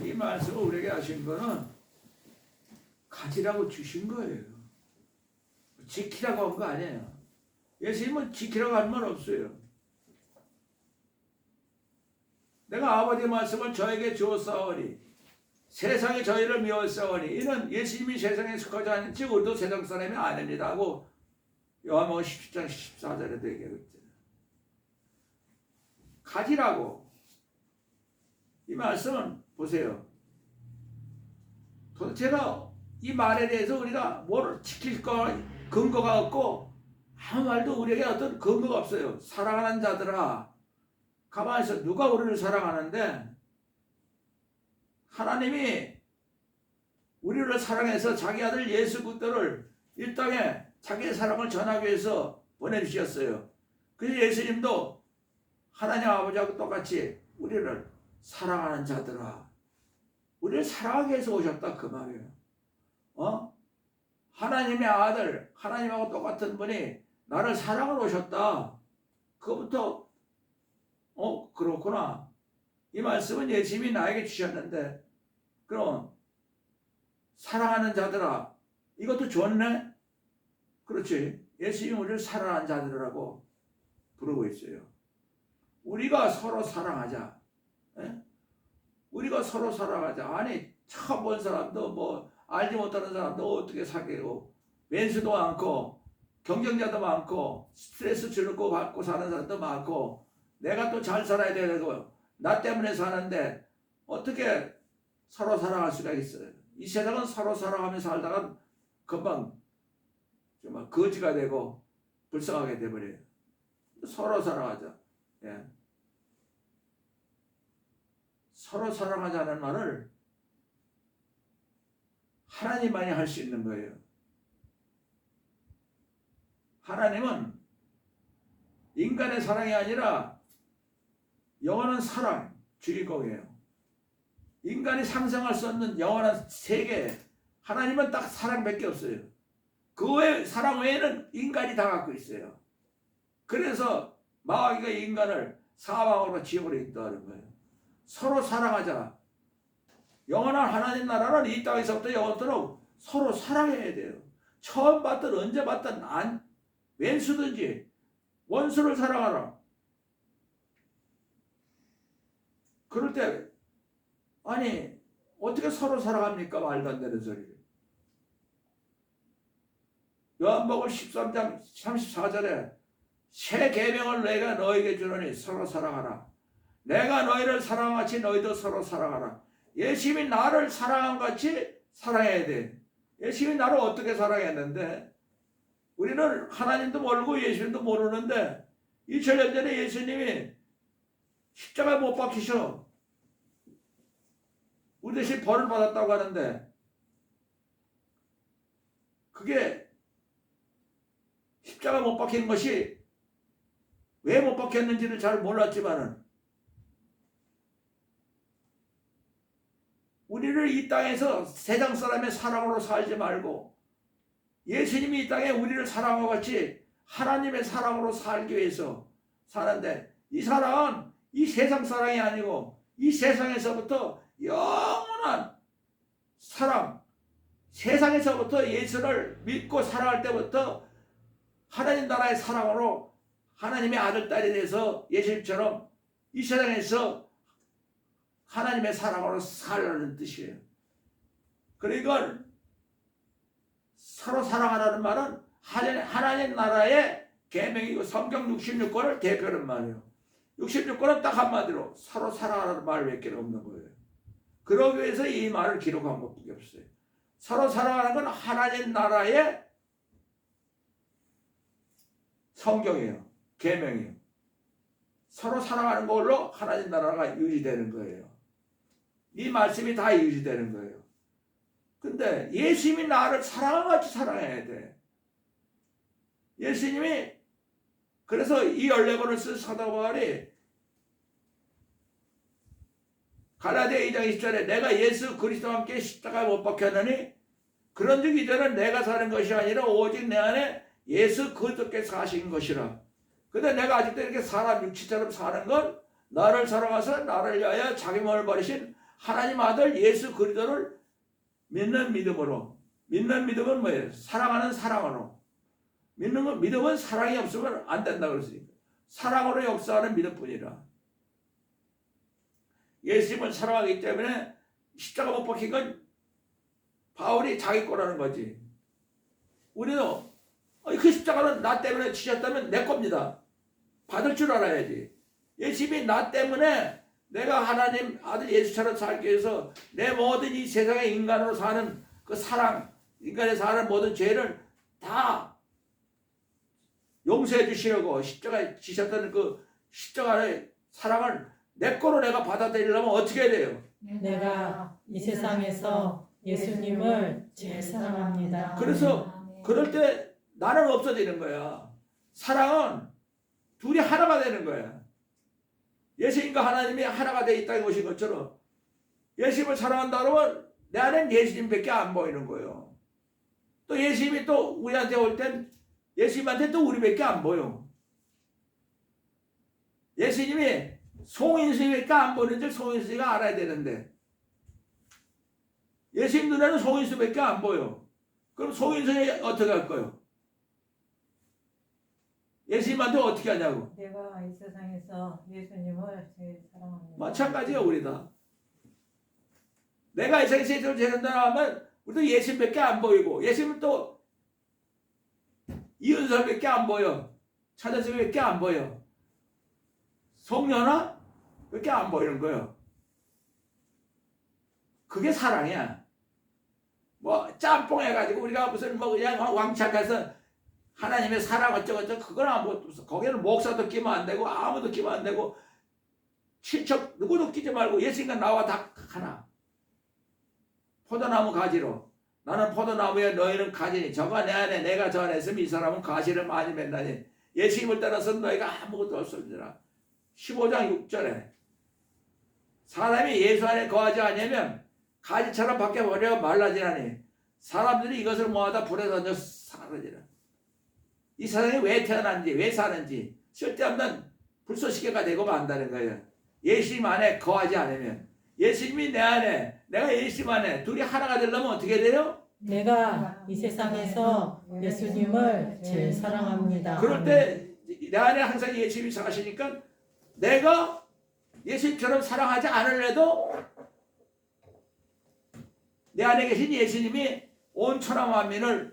이 말씀을 우리에게 하신 거는 가지라고 주신 거예요. 지키라고 한 거 아니에요. 예수님은 지키라고 한 말 없어요. 내가 아버지의 말씀을 저에게 주었사오니 세상이 저희를 미워했사오니 이는 예수님이 세상에 속하지 않은 즉 우리도 세상 사람이 아닙니다 하고 요한복음 17장 14절에도 얘기하고 있잖아요. 가지라고. 이 말씀은 보세요. 도대체가 이 말에 대해서 우리가 뭘 지킬 거 근거가 없고 아무 말도 우리에게 어떤 근거가 없어요. 사랑하는 자들아, 가만히 있어. 누가 우리를 사랑하는데? 하나님이 우리를 사랑해서 자기 아들 예수 그리스도를 이 땅에 자기의 사랑을 전하기 위해서 보내주셨어요. 그래서 예수님도 하나님 아버지하고 똑같이 우리를 사랑하는 자들아, 우리를 사랑하기 위해서 오셨다 그 말이에요. 하나님의 아들, 하나님하고 똑같은 분이 나를 사랑하러 오셨다. 그거부터 그렇구나. 이 말씀은 예수님이 나에게 주셨는데 그럼 사랑하는 자들아, 이것도 좋네? 그렇지. 예수님이 우리를 사랑하는 자들이라고 부르고 있어요. 우리가 서로 사랑하자. 에? 우리가 서로 사랑하자. 아니 처음 본 사람도 뭐 알지 못하는 사람도 어떻게 사귀고 왼수도 많고 경쟁자도 많고 스트레스 주고 받고 사는 사람도 많고 내가 또 잘 살아야 되고 나 때문에 사는데 어떻게 서로 사랑할 수가 있어요. 이 세상은 서로 사랑하며 살다가 금방 정말 거지가 되고 불쌍하게 돼버려요. 서로 사랑하자. 예. 서로 사랑하자는 말을 하나님만이 할 수 있는 거예요. 하나님은 인간의 사랑이 아니라 영원한 사랑 주인공이에요. 인간이 상상할 수 없는 영원한 세계, 하나님은 딱 사랑밖에 없어요. 그 외 사랑 외에는 인간이 다 갖고 있어요. 그래서 마귀가 인간을 사망으로 지옥으로 인도하는 거예요. 서로 사랑하자. 영원한 하나님 나라는 이 땅에서부터 영원토록 서로 사랑해야 돼요. 처음 봤든 언제 봤든 왼수든지 원수를 사랑하라. 그럴 때 아니 어떻게 서로 사랑합니까? 말도 안 되는 소리를. 요한복음 13장 34절에 새 계명을 내가 너에게 주노니 서로 사랑하라. 내가 너희를 사랑한 같이 너희도 서로 사랑하라. 예수님이 나를 사랑한 같이 사랑해야 돼. 예수님이 나를 어떻게 사랑했는데 우리는 하나님도 모르고 예수님도 모르는데 2000년 전에 예수님이 십자가에 못 박히셔. 우리 대신 벌을 받았다고 하는데 그게 십자가에 못 박힌 것이 왜 못 박혔는지를 잘 몰랐지만은 우리를 이 땅에서 세상 사람의 사랑으로 살지 말고 예수님이 이 땅에 우리를 사랑하고 같이 하나님의 사랑으로 살기 위해서 사는데 이 사랑은 이 세상 사랑이 아니고 이 세상에서부터 영원한 사랑, 세상에서부터 예수를 믿고 살아갈 때부터 하나님 나라의 사랑으로 하나님의 아들, 딸이 돼서 예수님처럼 이 세상에서 하나님의 사랑으로 살라는 뜻이에요. 그러니까 서로 사랑하라는 말은 하나님 나라의 계명이고 성경 66권을 대표하는 말이에요. 66권은 딱 한마디로 서로 사랑하라는 말밖에 없는 거예요. 그러기 위해서 이 말을 기록한 것밖에 없어요. 서로 사랑하는 건 하나님 나라의 성경이에요. 계명이에요. 서로 사랑하는 걸로 하나님 나라가 유지되는 거예요. 이 말씀이 다 유지되는 거예요. 근데 예수님이 나를 사랑같이 사랑해야 돼. 예수님이 그래서 이 14권을 쓴 사도 바울이 갈라디아 2장 20절에 내가 예수 그리스도와 함께 십자가에 못 박혔느니 그런즉 이제는 내가 사는 것이 아니라 오직 내 안에 예수 그리스도께서 사신 것이라. 근데 내가 아직도 이렇게 사람 육체처럼 사는 건 나를 사랑하사 나를 위하여 자기 몸을 버리신 하나님 아들 예수 그리스도를 믿는 믿음으로. 믿는 믿음은 뭐예요? 사랑하는 사랑으로. 믿음은 사랑이 없으면 안 된다 그랬으니까. 사랑으로 역사하는 믿음뿐이라. 예수님을 사랑하기 때문에 십자가 못 박힌 건 바울이 자기 거라는 거지. 우리도 그 십자가는 나 때문에 치셨다면 내 겁니다. 받을 줄 알아야지. 예수님이 나 때문에 내가 하나님 아들 예수처럼 살기 위해서 내 모든 이 세상의 인간으로 사는 그 사랑, 인간의 사는 모든 죄를 다 용서해 주시려고 십자가에 지셨다는 그 십자가의 사랑을 내 거로 내가 받아들이려면 어떻게 해야 돼요? 내가 이 세상에서 예수님을 제일 사랑합니다. 그래서 그럴 때 나는 없어지는 거야. 사랑은 둘이 하나가 되는 거야. 예수님과 하나님이 하나가 되어 있다는 것인 것처럼 예수님을 사랑한다 그러면 내 안엔 예수님밖에 안 보이는 거예요. 또 예수님이 또 우리한테 올 땐 예수님한테 또 우리밖에 안 보여. 예수님이 송인수밖에 안 보이는 줄 송인수가 알아야 되는데 예수님 눈에는 송인수밖에 안 보여. 그럼 송인수가 어떻게 할 거예요? 예수님한테 어떻게 하냐고. 내가 이 세상에서 예수님을 제일 사랑합니다. 마찬가지야 우리 다. 내가 이 세상에서 예수님을 제일 사랑한다 하면 우리도 예수님밖에 안 보이고 예수님은 또 이은설밖에 안 보여. 차대석밖에 안 보여. 송년아 밖에 안 보이는 거예요. 그게 사랑이야. 뭐 짬뽕 해가지고 우리가 무슨 뭐 그냥 왕창해서 하나님의 사랑 어쩌고저쩌고 그건 아무것도 없어. 거기는 목사도 끼면 안 되고 아무도 끼면 안 되고 친척 누구도 끼지 말고 예수님과 나와 다 하나. 포도나무 가지로 나는 포도나무에 너희는 가지니 저가 내 안에 내가 저 안에 있으면 이 사람은 가지를 많이 맺나니 예수님을 따라서 너희가 아무것도 없습니다. 15장 6절에 사람이 예수 안에 거하지 않으면 가지처럼 밖에 버려 말라지라니 사람들이 이것을 모아다 불에 던져 사라지라. 이 세상에 왜 태어났는지 왜 사는지 쓸데없는 불쏘시개가 되고 만다는 거예요. 예수님 안에 거하지 않으면 예수님이 내 안에 내가 예수님 안에 둘이 하나가 되려면 어떻게 돼요? 내가 이 세상에서 예수님을 제일 사랑합니다. 그럴 때 내 안에 항상 예수님이 사시니까 내가 예수님처럼 사랑하지 않으려도 내 안에 계신 예수님이 온 천하 만민을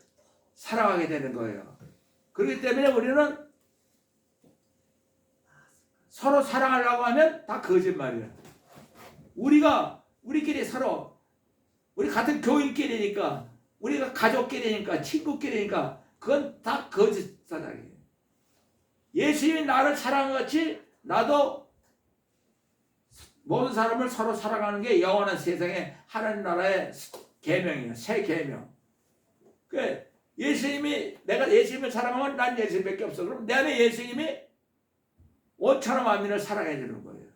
사랑하게 되는 거예요. 그렇기 때문에 우리는 서로 사랑하려고 하면 다 거짓말이야. 우리끼리 서로 우리 같은 교인끼리니까 우리가 가족끼리니까 친구끼리니까 그건 다 거짓 사랑이에요. 예수님이 나를 사랑한 같이 나도 모든 사람을 서로 사랑하는 게 영원한 세상에 하나님 나라의 계명이에요. 새 계명. 그 예수님이 내가 예수님을 사랑하면 난 예수님밖에 없어. 그럼 내 안에 예수님이 온천하 만민을 사랑해 주는 거예요.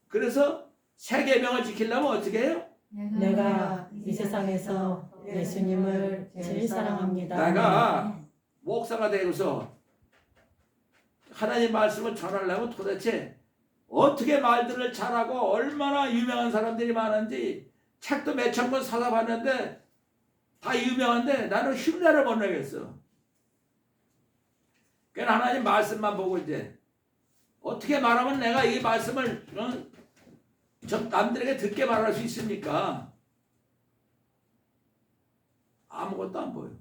그래서 새 계명을 지키려면 어떻게 해요? 내가 이 세상에서 예수님을 제일 사랑합니다. 내가 목사가 되고서 하나님 말씀을 전하려면 도대체 어떻게 말들을 잘하고 얼마나 유명한 사람들이 많은지 책도 몇천 권 사다 봤는데 다 유명한데 나는 흉내를 못 내겠어. 그냥 하나님 말씀만 보고 이제 어떻게 말하면 내가 이 말씀을 남들에게 듣게 말할 수 있습니까? 아무것도 안 보여.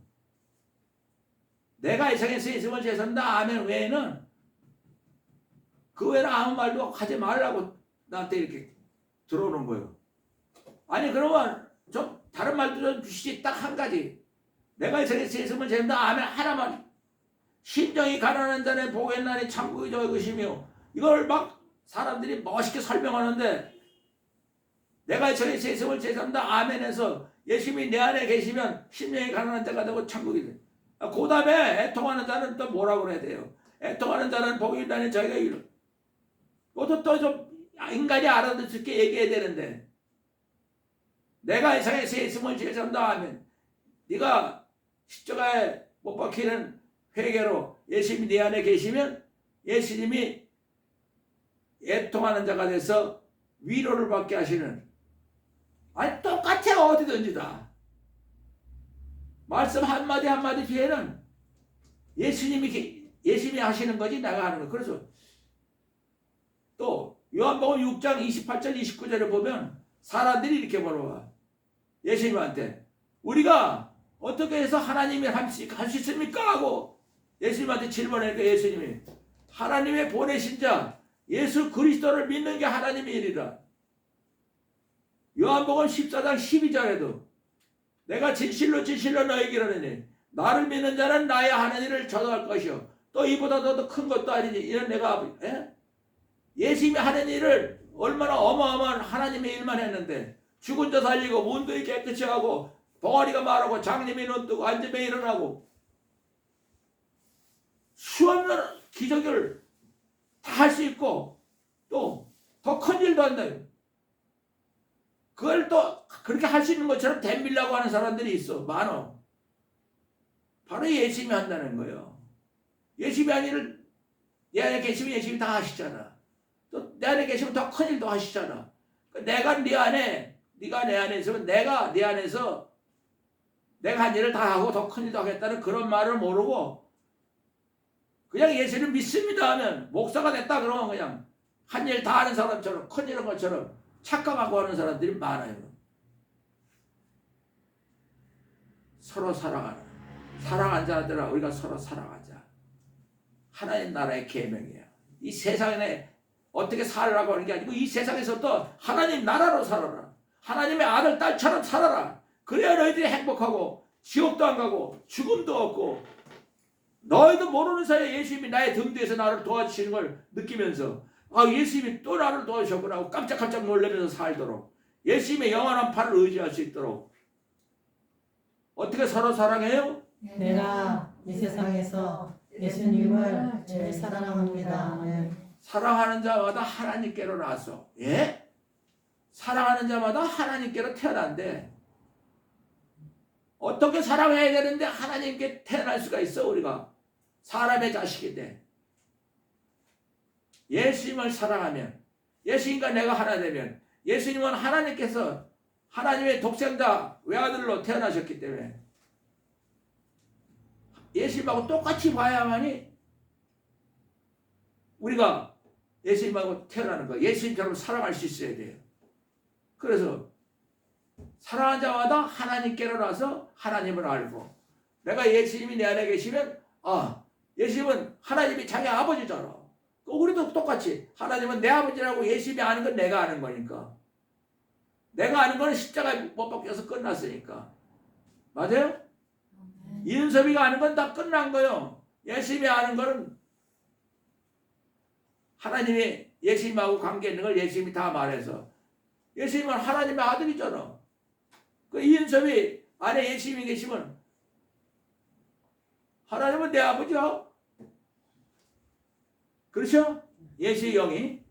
내가 이 세상에서 예수님을 제선다 아멘 외에는 그 외에는 아무 말도 하지 말라고 나한테 이렇게 들어오는 거예요. 아니 그러면 좀 다른 말도 좀 주시지. 딱 한 가지. 내가 이 세상에서 예수님을 제선다 아멘 하나만. 심정이 가난한 자는 복이 있나니 천국이 저희 것이며 이걸 막 사람들이 멋있게 설명하는데 내가 저희 예수님을 제선다 아멘해서 예수님이 내 안에 계시면 심령이 가난한 자가 되고 천국이 돼. 그 다음에 애통하는 자는 또 뭐라고 해야 돼요? 애통하는 자는 복이 있다니 저희가 이런 그것도 또 좀 인간이 알아듣을 수 있게 얘기해야 되는데 내가 이 세상에서 예수님을 제선다 하면 네가 십자가에 못 박히는 회개로 예수님이 네 안에 계시면 예수님이 애통하는 자가 돼서 위로를 받게 하시는 어디든지 다. 말씀 한마디 한마디 뒤에는 예수님이 하시는 거지 내가 하는 거. 그래서 또 요한복음 6장 28절 29절에 보면 사람들이 이렇게 물어봐. 예수님한테 우리가 어떻게 해서 하나님이 할 수 있습니까? 하고 예수님한테 질문하니까 예수님이 하나님의 보내신 자 예수 그리스도를 믿는 게 하나님의 일이라. 요한복음 14장 12절에도 내가 진실로 진실로 너에게 이르노니 나를 믿는 자는 나의 하는 일을 저도 할 것이요 또 이보다 더 큰 것도 아니니 이런 내가 예수님이 하는 일을 얼마나 어마어마한 하나님의 일만 했는데 죽은 자 살리고 문둥이 깨끗이 하고 벙어리가 말하고 장님이 눈 뜨고 안짐에 일어나고 수없는 기적을 다 할 수 있고 또 더 큰 일도 한다요. 그걸 또 그렇게 할 수 있는 것처럼 덤비려고 하는 사람들이 있어. 많어. 바로 예수님이 한다는 거예요. 예수님이 한 일을 내 안에 계시면 예수님이 다 하시잖아. 또 내 안에 계시면 더 큰 일도 하시잖아. 내가 네 안에, 네가 내 안에 있으면 내가 네 안에서 내가 한 일을 다 하고 더 큰 일도 하겠다는 그런 말을 모르고 그냥 예수를 믿습니다 하면 목사가 됐다 그러면 그냥 한 일 다 하는 사람처럼 큰 일인 것처럼 착각하고 하는 사람들이 많아요. 서로 사랑하라. 사랑한 자들아 우리가 서로 사랑하자. 하나님 나라의 계명이야. 이 세상에 어떻게 살라고 하는 게 아니고 이 세상에서도 하나님 나라로 살아라. 하나님의 아들 딸처럼 살아라. 그래야 너희들이 행복하고 지옥도 안 가고 죽음도 없고 너희도 모르는 사이에 예수님이 나의 등 뒤에서 나를 도와주시는 걸 느끼면서 아 예수님이 또 나를 도와주셨구나 하고 깜짝깜짝 놀라면서 살도록 예수님의 영원한 팔을 의지할 수 있도록 어떻게 서로 사랑해요? 내가 이 세상에서 예수님을 제일 사랑합니다. 아멘. 사랑하는 자마다 하나님께로 나서 예? 사랑하는 자마다 하나님께로 태어난대. 어떻게 사랑해야 되는데 하나님께 태어날 수가 있어 우리가 사람의 자식인데 예수님을 사랑하면 예수님과 내가 하나 되면 예수님은 하나님께서 하나님의 독생자 외아들로 태어나셨기 때문에 예수님하고 똑같이 봐야만이 우리가 예수님하고 태어나는 거예요. 예수님처럼 사랑할 수 있어야 돼요. 그래서 사랑하는 자마다 하나님께로 나서 하나님을 알고 내가 예수님이 내 안에 계시면 예수님은 하나님이 자기 아버지잖아. 우리도 똑같이 하나님은 내 아버지라고 예수님이 아는 건 내가 아는 거니까 내가 아는 건 십자가에 못 박혀서 끝났으니까 맞아요? 이은섭이가 아는 건 다 끝난 거예요. 예수님이 아는 거는 하나님이 예수님하고 관계 있는 걸 예수님이 다 말해서 예수님은 하나님의 아들이잖아. 그 이은섭이 안에 예수님이 계시면 하나님은 내 아버지야. 그렇죠? 예수의 영이.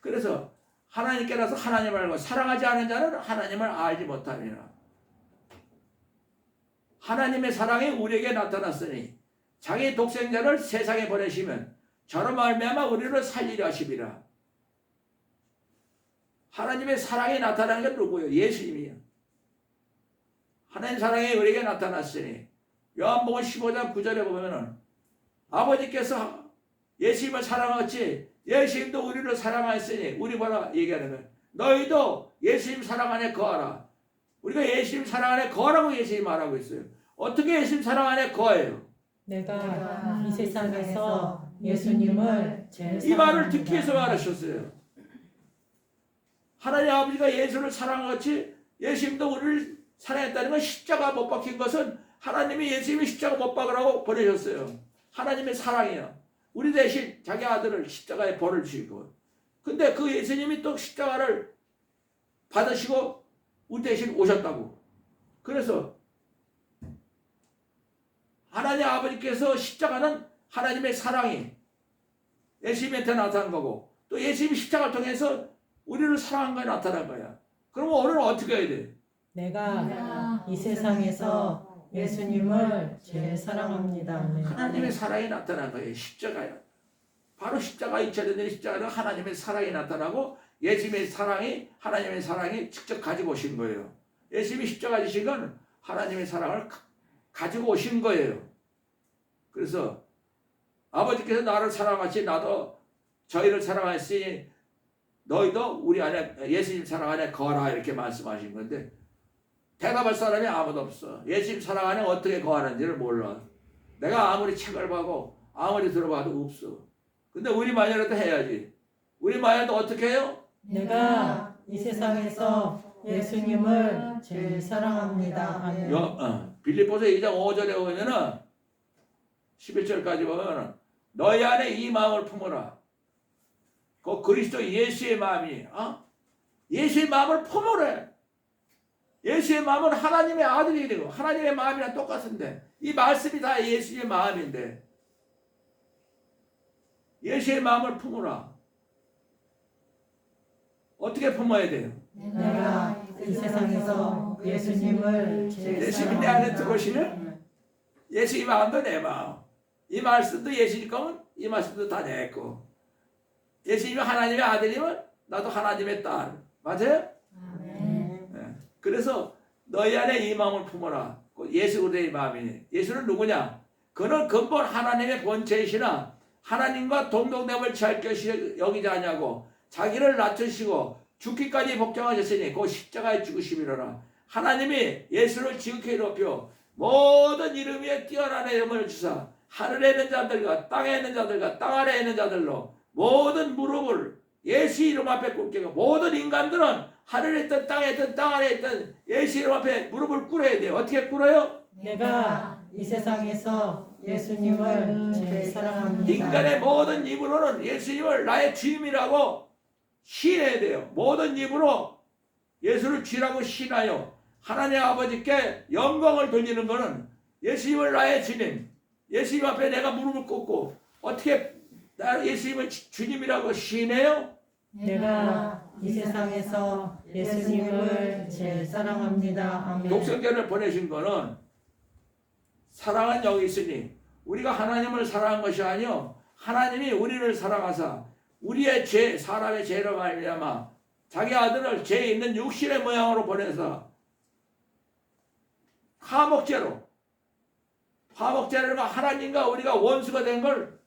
그래서 하나님께라서 하나님을 알고 사랑하지 않은 자는 하나님을 알지 못하리라. 하나님의 사랑이 우리에게 나타났으니 자기 독생자를 세상에 보내시면 저로 말미암아 우리를 살리려 하시리라. 하나님의 사랑이 나타나는 게 누구예요? 예수님이요. 하나님 사랑이 우리에게 나타났으니 요한복음 15장 9절에 보면은 아버지께서 예수님을 사랑하지 예수님도 우리를 사랑하였으니 우리 뭐라 얘기하는 거예요? 너희도 예수님 사랑 안에 거하라. 우리가 예수님 사랑 안에 거하라고 예수님이 말하고 있어요. 어떻게 예수님 사랑 안에 거해요? 내가 이 세상에서 예수님을 제일 이 말을 듣기 위해서 말하셨어요. 하나님 아버지가 예수를 사랑하같이 예수님도 우리를 사랑했다는 건 십자가 못 박힌 것은 하나님이 예수님이 십자가 못 박으라고 보내셨어요. 하나님의 사랑이요. 우리 대신 자기 아들을 십자가에 벌을 주시고 근데 그 예수님이 또 십자가를 받으시고 우리 대신 오셨다고. 그래서 하나님 아버지께서 십자가는 하나님의 사랑이 예수님한테 나타난 거고 또 예수님이 십자가를 통해서 우리를 사랑한 거에 나타난 거야. 그러면 오늘은 어떻게 해야 돼? 내가 이 세상에서 예수님을 제일 사랑합니다. 하나님의 사랑이 나타난 거예요. 십자가요. 바로 십자가 2000년 전 십자가는 하나님의 사랑이 나타나고 예수님의 사랑이 하나님의 사랑이 직접 가지고 오신 거예요. 예수님이 십자가 지신 건 하나님의 사랑을 가지고 오신 거예요. 그래서 아버지께서 나를 사랑하시 나도 저희를 사랑하시니 너희도 우리 안에 예수님 사랑 안에 거하라 이렇게 말씀하신 건데 대답할 사람이 아무도 없어. 예수님 사랑 안에 어떻게 거하는지를 몰라. 내가 아무리 책을 봐도 아무리 들어봐도 없어. 근데 우리 마녀라도 해야지. 우리 마녀도 어떻게 해요? 내가 이 세상에서 예수님을 제일 사랑합니다. 아멘. 빌립보서 2장 5절에 보면은 11절까지 보면은 너희 안에 이 마음을 품어라. 그 그리스도 예수의 마음이 예수의 마음을 품으래. 예수의 마음은 하나님의 아들이 되고 하나님의 마음이랑 똑같은데 이 말씀이 다 예수의 마음인데 예수의 마음을 품으라. 어떻게 품어야 돼요? 내가 이 세상에서 예수님을 제일 예수님이 내 안에 들어오시면 예수의 마음도 내 마음. 이 말씀도 예수님 거면 이 말씀도 다 내 거. 예수님이 하나님의 아들이면 나도 하나님의 딸. 맞아요? 아멘. 그래서 너희 안에 이 마음을 품어라. 예수 그리스도의 마음이니. 예수는 누구냐? 그는 근본 하나님의 본체이시나 하나님과 동등됨을 취할 것이 여기지 아니하고 자기를 낮추시고 죽기까지 복종하셨으니 그 십자가에 죽으심이로라. 하나님이 예수를 지극히 높여 모든 이름 위에 뛰어난 이름을 주사 하늘에 있는 자들과 땅에 있는 자들과 땅 아래에 있는 자들로 모든 무릎을 예수 이름 앞에 꿇게 하고 모든 인간들은 하늘에 있든 땅에 있든 땅 아래에 있든 예수 이름 앞에 무릎을 꿇어야 돼요. 어떻게 꿇어요? 내가 이 세상에서 예수님을 제일 사랑합니다. 인간의 모든 입으로는 예수님을 나의 주님이라고 시인해야 돼요. 모든 입으로 예수를 주라고 시인하여 하나님 아버지께 영광을 돌리는 것은 예수님을 나의 주님, 예수님 앞에 내가 무릎을 꿇고 어떻게 나 예수님을 주님이라고 시인해요? 내가 이 세상에서 예수님을 제일 사랑합니다. 아멘. 독생자를 보내신 거는 사랑은 여기 있으니 우리가 하나님을 사랑한 것이 아니요 하나님이 우리를 사랑하사 우리의 죄 사람의 죄로 말미암아 자기 아들을 죄 있는 육신의 모양으로 보내서 화목제로 하나님과 우리가 원수가 된 걸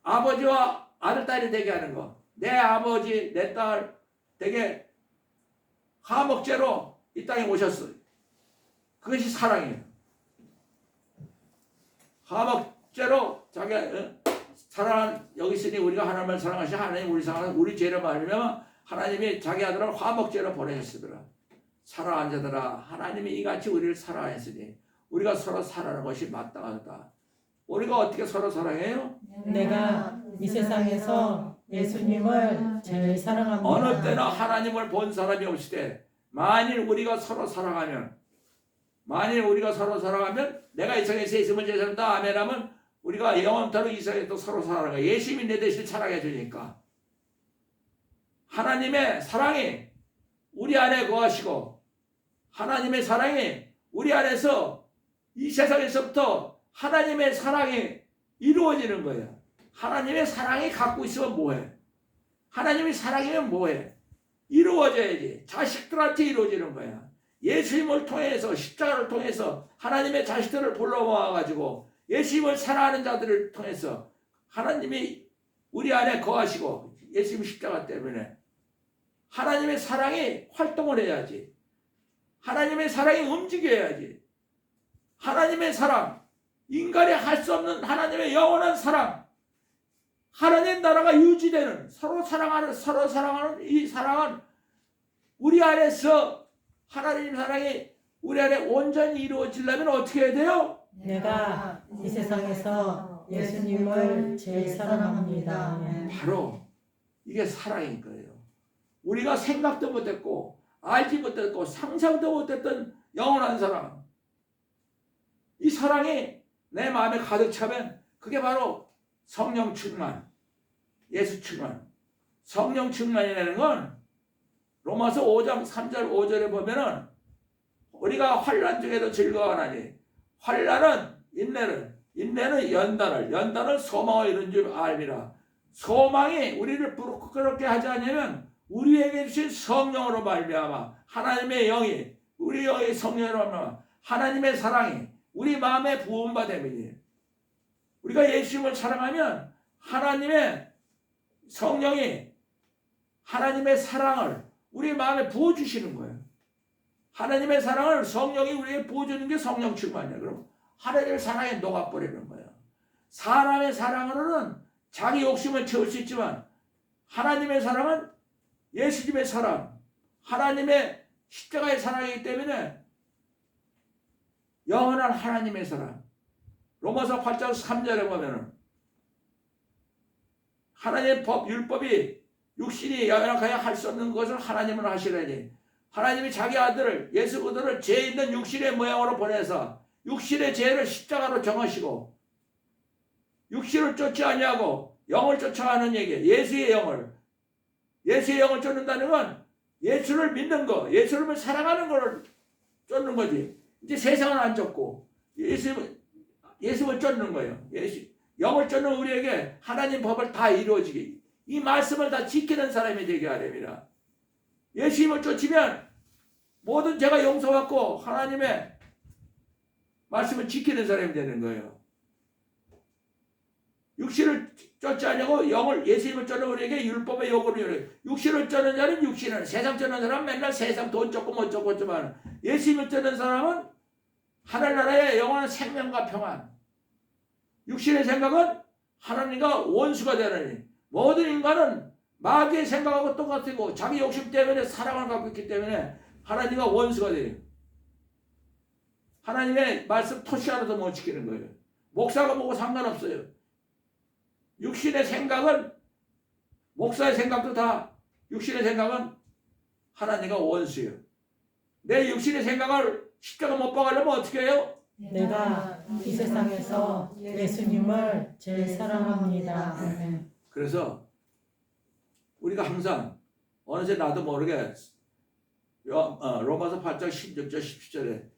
아버지와 아들 딸이 되게 하는 거. 내 아버지 내 딸 되게 화목제로 이 땅에 오셨어요. 그것이 사랑이에요. 화목제로 자기 사랑한 여기 있으니 우리가 하나님을 사랑하시 하나님 우리 사랑하는 우리 죄를 말하면 하나님이 자기 아들을 화목제로 보내셨으더라. 사랑한 자들아 하나님이 이같이 우리를 사랑했으니 우리가 서로 사랑하는 것이 마땅하다. 우리가 어떻게 서로 사랑해요? 내가 이 세상에서 예수님을 제일 사랑합니다. 어느 때나 하나님을 본 사람이 없을 때 만일 우리가 서로 사랑하면 내가 이 세상에서 있으면 제 사람다 아멘 하면 우리가 영원토록 이 세상에 또 서로 사랑하는 거야. 예수님이 내 대신 사랑해 주니까 하나님의 사랑이 우리 안에 거하시고 하나님의 사랑이 우리 안에서 이 세상에서부터 하나님의 사랑이 이루어지는 거예요. 하나님의 사랑이 갖고 있으면 뭐해? 하나님의 사랑이면 뭐해? 이루어져야지. 자식들한테 이루어지는 거야. 예수님을 통해서 십자가를 통해서 하나님의 자식들을 불러 모아가지고 예수님을 사랑하는 자들을 통해서 하나님이 우리 안에 거하시고 예수님 십자가 때문에 하나님의 사랑이 활동을 해야지. 하나님의 사랑이 움직여야지. 하나님의 사랑, 인간이 할 수 없는 하나님의 영원한 사랑, 하나님 나라가 유지되는 서로 사랑하는 이 사랑은 우리 안에서 하나님 사랑이 우리 안에 온전히 이루어지려면 어떻게 해야 돼요? 내가 이 세상에서 예수님을 제일 사랑합니다. 아멘. 바로 이게 사랑인 거예요. 우리가 생각도 못했고 알지 못했고 상상도 못했던 영원한 사랑. 이 사랑이 내 마음에 가득 차면 그게 바로 성령 충만, 예수 충만. 성령 충만이라는 건 로마서 5장 3절 5절에 보면은 우리가 환난 중에도 즐거워하나니 환난은 인내는 연단을 소망을 이룬 줄 알미라. 소망이 우리를 부끄럽게 하지 않으면 우리에게 주신 성령으로 말미암아 하나님의 영이 우리 영의 성령으로 말미암아 하나님의 사랑이 우리 마음에 부음받음이니 우리가 예수님을 사랑하면 하나님의 성령이 하나님의 사랑을 우리 마음에 부어주시는 거예요. 하나님의 사랑을 성령이 우리에게 부어주는 게 성령 충만이에요. 그럼 하나님의 사랑에 녹아버리는 거예요. 사람의 사랑으로는 자기 욕심을 채울 수 있지만 하나님의 사랑은 예수님의 사랑, 하나님의 십자가의 사랑이기 때문에 영원한 하나님의 사랑. 로마서 8장 3절에 보면은 하나님의 법, 율법이 육신이 연약하여 할 수 없는 것을 하나님은 하시려니 하나님이 자기 아들을 예수 그리스도를 죄 있는 육신의 모양으로 보내서 육신의 죄를 십자가로 정하시고 육신을 쫓지 아니하고 영을 쫓아가는 얘기. 예수의 영을 쫓는다는 건 예수를 믿는 거, 예수를 사랑하는 걸 쫓는 거지. 이제 세상은 안 쫓고 예수를 쫓는 거예요. 영을 쫓는 우리에게 하나님 법을 다 이루어지게 이 말씀을 다 지키는 사람이 되게 하렵니다. 예수님을 쫓으면 모든 죄가 용서받고 하나님의 말씀을 지키는 사람이 되는 거예요. 육신을 쫓지 않냐고 예수님을 쫓는 우리에게 율법의 요구를 이루어요. 육신을 쫓는 자는 육신을, 세상 쫓는 사람은 맨날 세상 돈 쫓고 못 쫓고 있지만 예수님을 쫓는 사람은 하늘나라의 영원한 생명과 평안. 육신의 생각은 하나님과 원수가 되느니 모든 인간은 마귀의 생각하고 똑같고 자기 욕심 때문에 사랑을 갖고 있기 때문에 하나님과 원수가 돼요. 하나님의 말씀 토시 하나도 못 지키는 거예요. 목사가 보고 상관없어요. 육신의 생각은 목사의 생각도 다 육신의 생각은 하나님과 원수예요. 내 육신의 생각을 십자가 못 박으려면 어떻게 해요? 내가 이 세상에서 예수님을 제일 사랑합니다. 그래서 우리가 항상 어느새 나도 모르게 로마서 8장 16절 17절에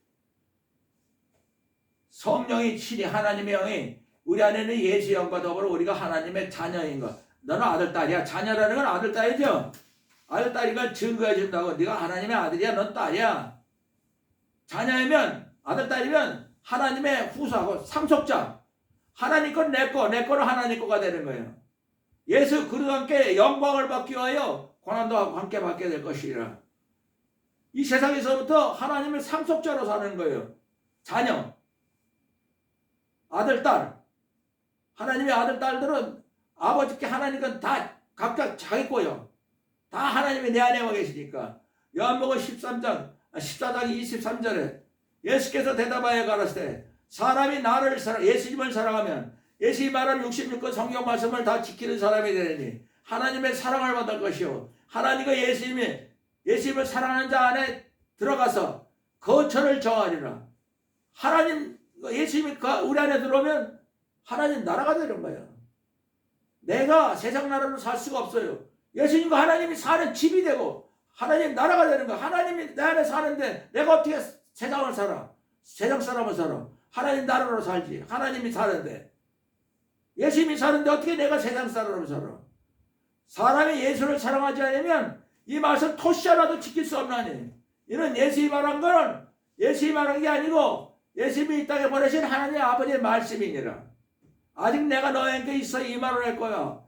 성령이 친히 하나님의 영이 우리 안에는 예수 영과 더불어 우리가 하나님의 자녀인 것. 너는 아들 딸이야. 자녀라는 건 아들 딸이죠. 아들 딸이니까 증거해 준다고. 네가 하나님의 아들이야. 넌 딸이야. 자녀이면 아들 딸이면 하나님의 후사고 상속자. 하나님 건 내 거, 내 거는 하나님 거가 되는 거예요. 예수 그리스도와 함께 영광을 받기 위하여 고난도 함께 받게 될 것이라. 이 세상에서부터 하나님의 상속자로 사는 거예요. 자녀, 아들, 딸. 하나님의 아들, 딸들은 아버지께 하나님은 다 각각 자기 거예요. 다 하나님이 내 안에 와 계시니까. 요한복음 14장 23절에 예수께서 대답하여 가라사대 사람이 나를 예수님을 사랑하면 예수님이 말한 66권 성경 말씀을 다 지키는 사람이 되니 하나님의 사랑을 받을 것이요 하나님과 예수님을 사랑하는 자 안에 들어가서 거처를 정하리라. 하나님 예수님이 우리 안에 들어오면 하나님 나라가 되는 거예요. 내가 세상 나라로 살 수가 없어요. 예수님과 하나님이 사는 집이 되고 하나님 나라가 되는 거예요. 하나님이 내 안에 사는데 내가 어떻게 세상을 살아? 세상 사람을 살아. 하나님 나라로 살지. 하나님이 사는데 예수님이 사는데 어떻게 내가 세상 사람으로 살아? 사람이 예수를 사랑하지 않으면 이 말씀 토시 하나도 지킬 수 없나니 이는 예수님이 말한 거는 예수님이 말한 게 아니고 예수님이 이 땅에 보내신 하나님의 아버지의 말씀이니라. 아직 내가 너에게 있어 이 말을 할 거야.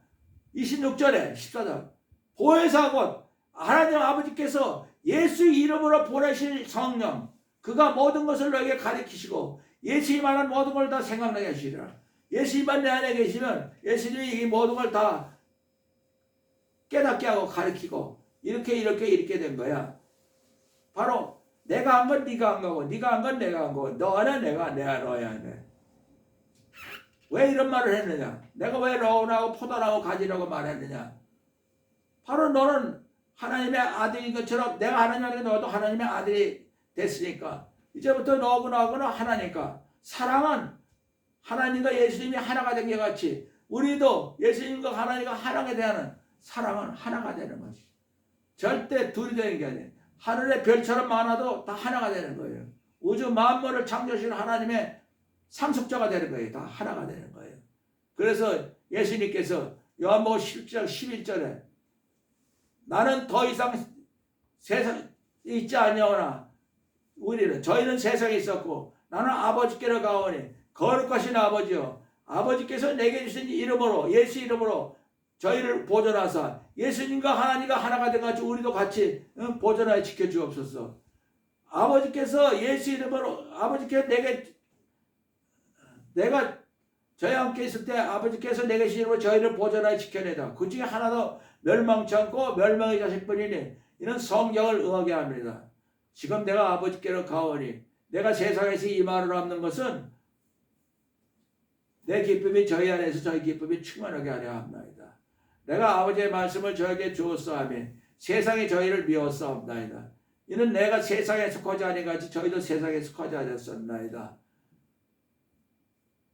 26절에 14절 보혜사 곧 하나님 아버지께서 예수 이름으로 보내실 성령 그가 모든 것을 너에게 가르치시고 예수님이 말한 모든 걸 다 생각나게 하시리라. 예수님만 내 안에 계시면 예수님이 이 모든 걸 다 깨닫게 하고 가르치고 이렇게 된 거야. 바로 내가 한 건 네가 한 거고 네가 한 건 내가 한 거고 너는 내가 너야 돼. 왜 이런 말을 했느냐? 내가 왜 러운하고 포도나고 가지라고 말했느냐? 바로 너는 하나님의 아들인 것처럼 내가 하나님 아들이 너도 하나님의 아들이 됐으니까 이제부터 너하고 나하고는 하나니까 사랑은 하나님과 예수님이 하나가 된 게 같이 우리도 예수님과 하나님과 하나가 되는 사랑은 하나가 되는 것이 절대 둘이 되는 게 아니에요. 하늘의 별처럼 많아도 다 하나가 되는 거예요. 우주 만물을 창조하신 하나님의 상속자가 되는 거예요. 다 하나가 되는 거예요. 그래서 예수님께서 요한복음 10장 11절에 나는 더 이상 세상에 있지 아니하오나 저희는 세상에 있었고 나는 아버지께로 가오니 거룩하신 아버지여 아버지께서 내게 주신 이름으로 예수 이름으로 저희를 보존하사 예수님과 하나님과 하나가 된같이 우리도 같이 보존하여 지켜주옵소서. 아버지께서 예수 이름으로 아버지께서 내가 저희와 함께 있을 때 아버지께서 내게 주신 이름으로 저희를 보존하여 지켜내다. 그 중에 하나도 멸망치 않고 멸망의 자식뿐이니 이는 성경을 응하게 합니다. 지금 내가 아버지께로 가오니 내가 세상에서 이 말을 없는 것은 내 기쁨이 저희 안에서 저희 기쁨이 충만하게 하려 합나이다. 내가 아버지의 말씀을 저에게 주었사오며 세상이 저희를 미웠사옵나이다. 이는 내가 세상에 속하지 아니같이 저희도 세상에 속하지 않았었나이다.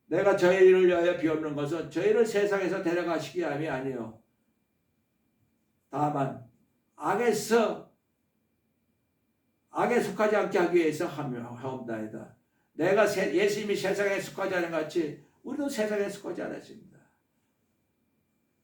내가 저희를 위하여 비옵는 것은 저희를 세상에서 데려가시기 함이 아니요 다만 악에 속하지 않게 하기 위해서 하옵나이다. 내가 예수님이 세상에 속하지 않은 같이 우리도 세상에 속하지 않았습니다.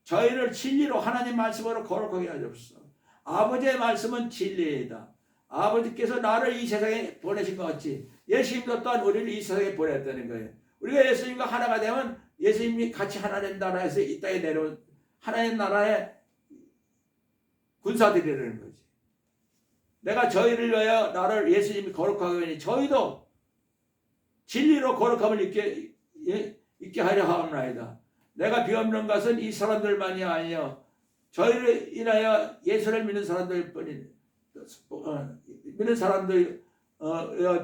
저희를 진리로 하나님 말씀으로 거룩하게 하옵소서. 아버지의 말씀은 진리이다. 아버지께서 나를 이 세상에 보내신 것 같이 예수님도 또한 우리를 이 세상에 보냈다는 거예요. 우리가 예수님과 하나가 되면 예수님이 같이 하나님 나라에서 이 땅에 내려온 하나님 나라의 군사들이라는 거지. 내가 저희를 위하여 나를 예수님이 거룩하게 하니 저희도 진리로 거룩함을 있게 하려 하옵나이다. 내가 비옵는 것은 이 사람들만이 아니요 저희를 인하여 예수를 믿는 사람들 뿐인 믿는 사람들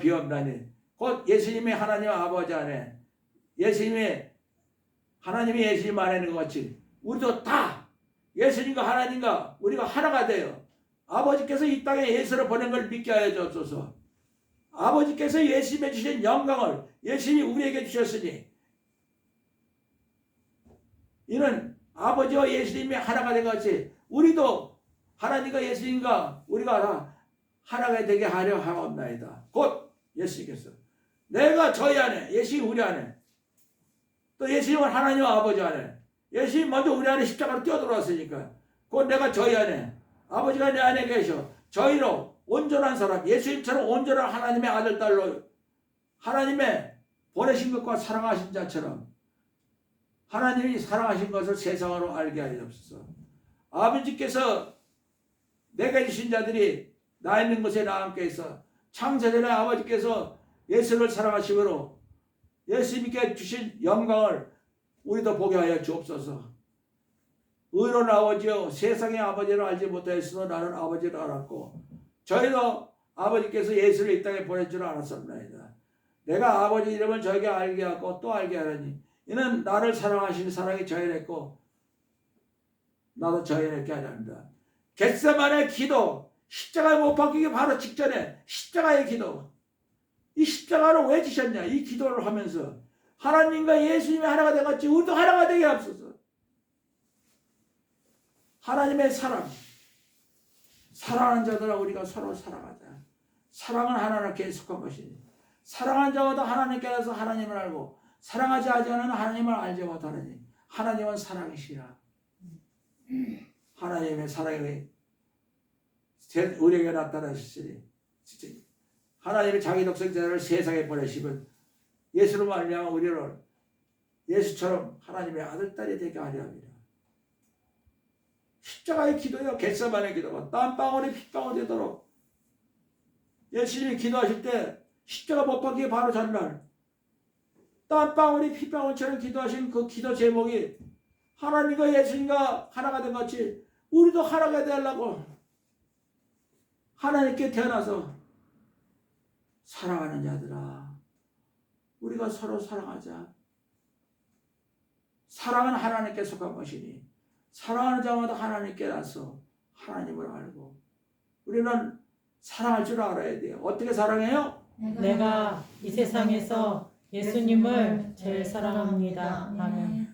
비옵나니 곧 예수님이 하나님 아버지 안에 하나님이 예수님 안에 있는 것 같이 우리도 다 예수님과 하나님과 우리가 하나가 되어 아버지께서 이 땅에 예수를 보낸 걸 믿게 하여 주옵소서. 아버지께서 예수님에 주신 영광을 예수님이 우리에게 주셨으니 이는 아버지와 예수님이 하나가 된 것이 우리도 하나님과 예수님과 우리가 하나가 되게 하려 하옵나이다. 곧 예수님께서 내가 저희 안에 예수님 우리 안에 또 예수님은 하나님 아버지 안에 예수님 먼저 우리 안에 십자가로 뛰어들어왔으니까 곧 내가 저희 안에 아버지가 내 안에 계셔 저희로 온전한 사람 예수님처럼 온전한 하나님의 아들 딸로 하나님의 보내신 것과 사랑하신 자처럼 하나님이 사랑하신 것을 세상으로 알게 하여 주옵소서. 아버지께서 내게 주신 자들이 나 있는 곳에 나와 함께 있어 창세전에 아버지께서 예수를 사랑하심으로 예수님께 주신 영광을 우리도 보게 하여 주옵소서. 의로운 아버지여 세상의 아버지를 알지 못하였으나 나는 아버지를 알았고 저희도 아버지께서 예수를 이 땅에 보낼 줄 알았습니다. 내가 아버지 이름을 저에게 알게 하고 또 알게 하려니 이는 나를 사랑하시는 사랑이 저희랬고 나도 저희랬게 하려 합니다. 겟세마네 기도 십자가에 못 박히기 바로 직전에 십자가의 기도 이 십자가를 왜 지셨냐 이 기도를 하면서 하나님과 예수님이 하나가 되같이 우리도 하나가 되게 하옵소서. 하나님의 사랑하는 자들아 우리가 서로 사랑하자. 사랑은 하나님께 속한 것이니 사랑하는 자마다 하나님께서 하나님을 알고 사랑하지 않은 하나님을 알지 못하느니 하나님은 사랑이시라. 하나님의 사랑이 우리에게 나타나셨으니 하나님이 자기 독생자를 세상에 보내시면 예수로 말미암아 우리를 예수처럼 하나님의 아들 딸이 되게 하려 합니다. 십자가의 기도요 겟세마네 기도가 땀방울이 핏방울 되도록 예수님이 기도하실 때 십자가 못 박히기 바로 전날 땀방울이 핏방울처럼 기도하신 그 기도 제목이 하나님과 예수님과 하나가 된 같이 우리도 하나가 되려고 하나님께 태어나서 사랑하는 자들아 우리가 서로 사랑하자. 사랑은 하나님께 속한 것이니 사랑하는 자마다 하나님께 나서 하나님을 알고 우리는 사랑할 줄 알아야 돼요. 어떻게 사랑해요? 내가 이 세상에서 예수님을 제일 사랑합니다. 아멘.